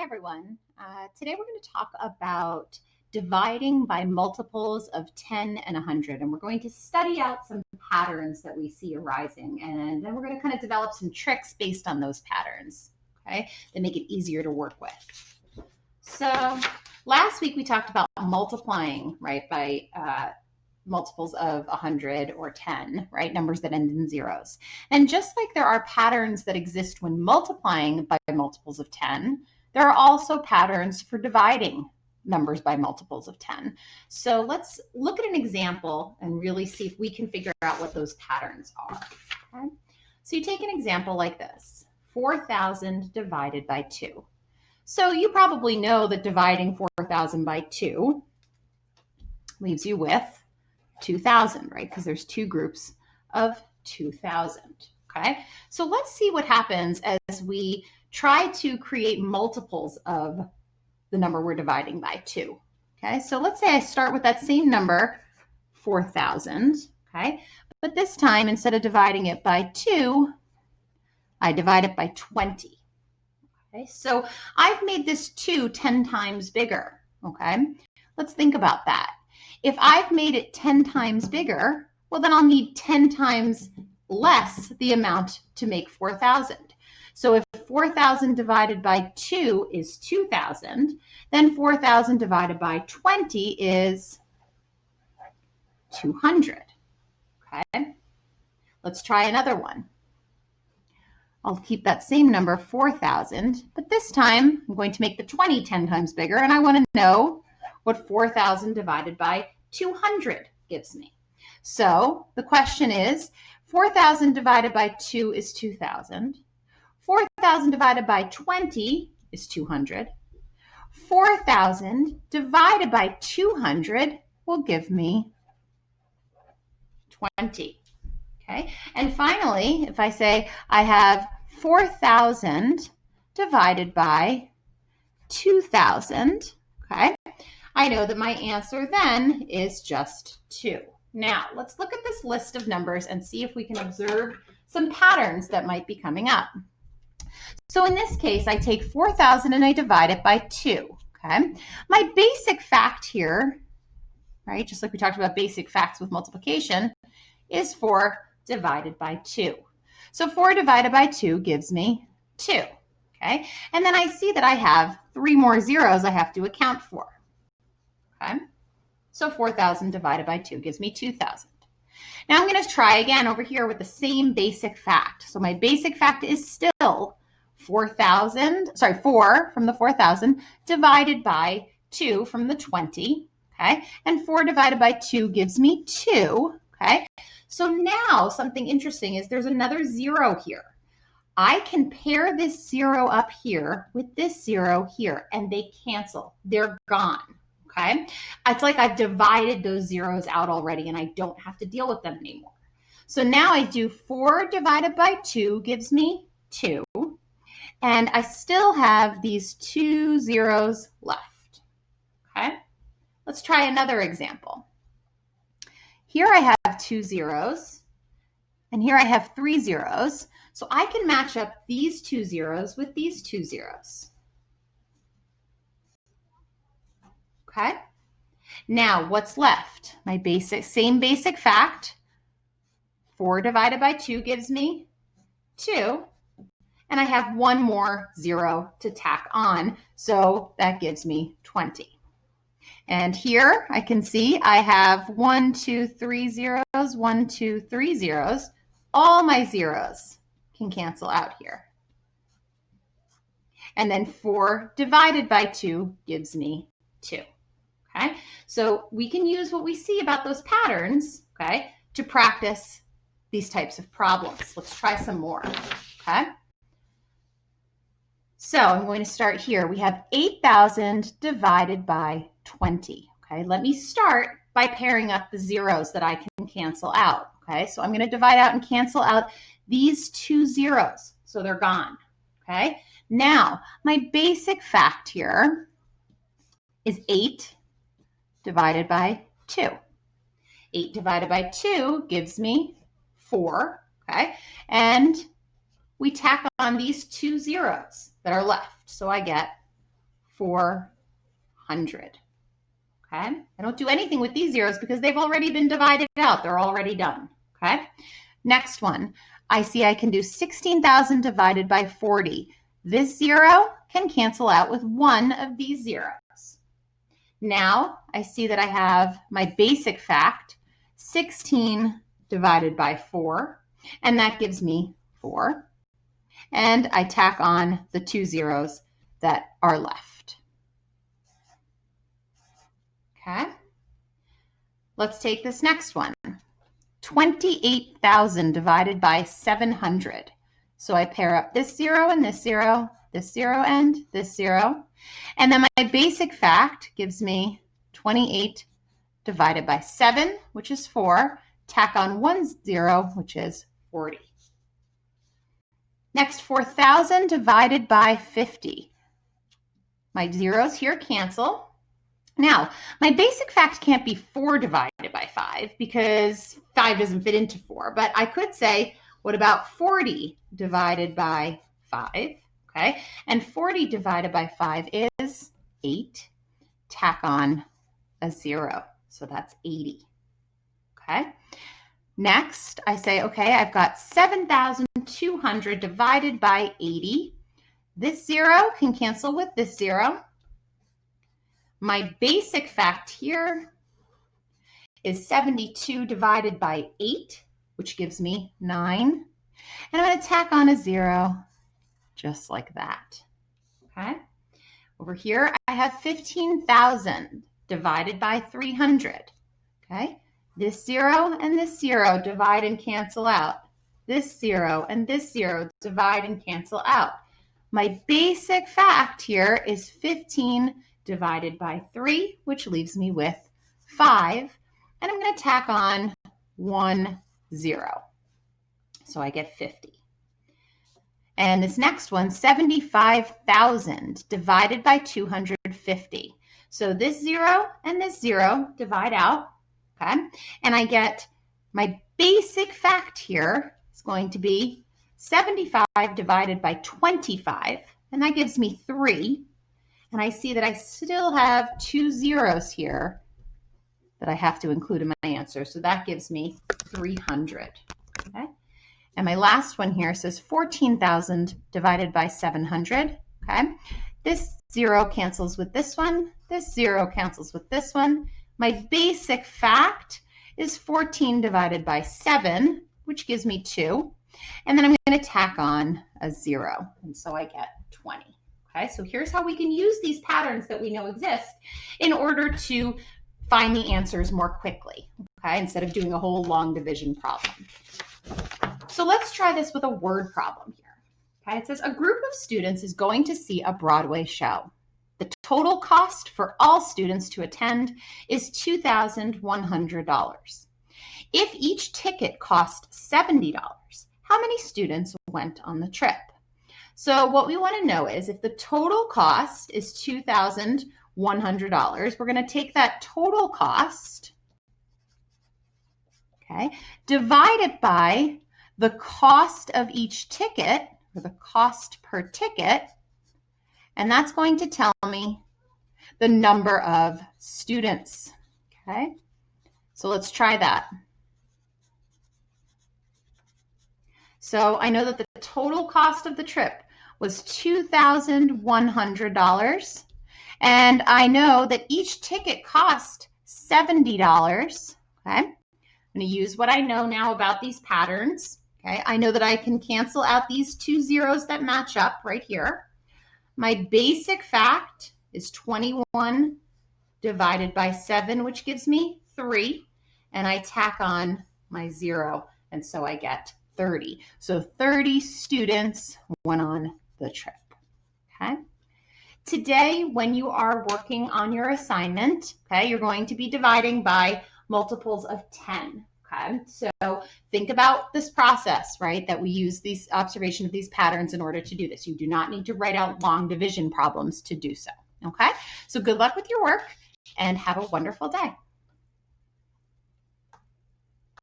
everyone. Today we're going to talk about dividing by multiples of 10 and 100, and we're going to study out some patterns that we see arising, and then we're going to kind of develop some tricks based on those patterns, okay, that make it easier to work with. So last week we talked about multiplying, right, by multiples of 100 or 10, right, numbers that end in zeros. And just like there are patterns that exist when multiplying by multiples of 10, there are also patterns for dividing numbers by multiples of 10. So let's look at an example and really see if we can figure out what those patterns are. Okay? So you take an example like this, 4,000 divided by 2. So you probably know that dividing 4,000 by 2 leaves you with 2,000, right? Because there's two groups of 2,000, okay? So let's see what happens as we try to create multiples of the number we're dividing by 2, okay? So let's say I start with that same number, 4,000, okay? But this time, instead of dividing it by 2, I divide it by 20, okay? So I've made this 2 10 times bigger, okay? Let's think about that. If I've made it 10 times bigger, well, then I'll need 10 times less the amount to make 4,000. So if 4,000 divided by 2 is 2,000, then 4,000 divided by 20 is 200. Okay, let's try another one. I'll keep that same number, 4,000, but this time I'm going to make the 20 10 times bigger, and I want to know what 4,000 divided by 200 gives me. So the question is, 4,000 divided by 2 is 2,000. 4,000 divided by 20 is 200. 4,000 divided by 200 will give me 20. Okay, and finally, if I say I have 4,000 divided by 2,000, okay, I know that my answer then is just 2. Now, let's look at this list of numbers and see if we can observe some patterns that might be coming up. So in this case, I take 4,000 and I divide it by 2, okay? My basic fact here, right, just like we talked about basic facts with multiplication, is 4 divided by 2. So 4 divided by 2 gives me 2, okay? And then I see that I have 3 more zeros I have to account for. Okay, so 4,000 divided by 2 gives me 2,000. Now I'm going to try again over here with the same basic fact. So my basic fact is still 4 from the 4,000 divided by 2 from the 20. Okay, and 4 divided by 2 gives me 2. Okay, so now something interesting is there's another 0 here. I can pair this 0 up here with this 0 here, and they cancel. They're gone. Okay, it's like I've divided those zeros out already and I don't have to deal with them anymore. So now I do 4 divided by 2 gives me 2. And I still have these 2 zeros left. Okay, let's try another example. Here I have 2 zeros and here I have 3 zeros. So I can match up these 2 zeros with these 2 zeros. Okay, now what's left? My same basic fact, 4 divided by 2 gives me 2, and I have 1 more 0 to tack on, so that gives me 20. And here I can see I have 1, 2, 3 zeros, 1, 2, 3 zeros. All my zeros can cancel out here. And then 4 divided by 2 gives me 2. Okay, so we can use what we see about those patterns, okay, to practice these types of problems. Let's try some more, okay? So I'm going to start here. We have 8,000 divided by 20, okay? Let me start by pairing up the zeros that I can cancel out, okay? So I'm going to divide out and cancel out these 2 zeros, so they're gone, okay? Now, my basic fact here is 8 divided by 2. 8 divided by 2 gives me 4, okay? And we tack on these 2 zeros that are left. So I get 400. Okay, I don't do anything with these zeros because they've already been divided out. They're already done. Okay, next one. I see I can do 16,000 divided by 40. This zero can cancel out with one of these zeros. Now I see that I have my basic fact, 16 divided by 4, and that gives me 4. And I tack on the 2 zeros that are left. Okay, let's take this next one. 28,000 divided by 700. So I pair up this zero and this zero and this zero. And then my basic fact gives me 28 divided by 7, which is 4. Tack on 1 0, which is 40. Next, 4,000 divided by 50. My zeros here cancel. Now, my basic fact can't be 4 divided by 5 because 5 doesn't fit into 4. But I could say, what about 40 divided by 5? Okay, and 40 divided by 5 is 8. Tack on a 0, so that's 80. Okay, next I say, okay, I've got 7,200 divided by 80. This 0 can cancel with this 0. My basic fact here is 72 divided by 8, which gives me 9. And I'm going to tack on a 0 just like that. Okay. Over here, I have 15,000 divided by 300. Okay. This 0 and this 0 divide and cancel out. This 0 and this 0 divide and cancel out. My basic fact here is 15 divided by 3, which leaves me with 5. And I'm going to tack on 1 0. So I get 50. And this next one, 75,000 divided by 250. So this 0 and this 0 divide out. Okay. And I get my basic fact here is going to be 75 divided by 25. And that gives me 3. And I see that I still have 2 zeros here that I have to include in my answer. So that gives me 300. Okay. And my last one here says 14,000 divided by 700. Okay. This 0 cancels with this one. This 0 cancels with this one. My basic fact is 14 divided by 7, which gives me 2. And then I'm going to tack on a 0. And so I get 20. Okay, so here's how we can use these patterns that we know exist in order to find the answers more quickly, okay, instead of doing a whole long division problem. So let's try this with a word problem here. Okay, it says a group of students is going to see a Broadway show. The total cost for all students to attend is $2,100. If each ticket cost $70, how many students went on the trip? So what we want to know is if the total cost is $2,100, we're going to take that total cost, okay, divide it by the cost of each ticket, or the cost per ticket, and that's going to tell me the number of students. Okay, so let's try that. So I know that the total cost of the trip was $2,100, and I know that each ticket cost $70. Okay, I'm going to use what I know now about these patterns. Okay, I know that I can cancel out these 2 zeros that match up right here. My basic fact is 21 divided by 7, which gives me 3, and I tack on my 0, and so I get 30. So 30 students went on the trip. Okay. Today, when you are working on your assignment, okay, you're going to be dividing by multiples of 10. Okay, so think about this process, right, that we use these observation of these patterns in order to do this. You do not need to write out long division problems to do so. Okay, so good luck with your work and have a wonderful day.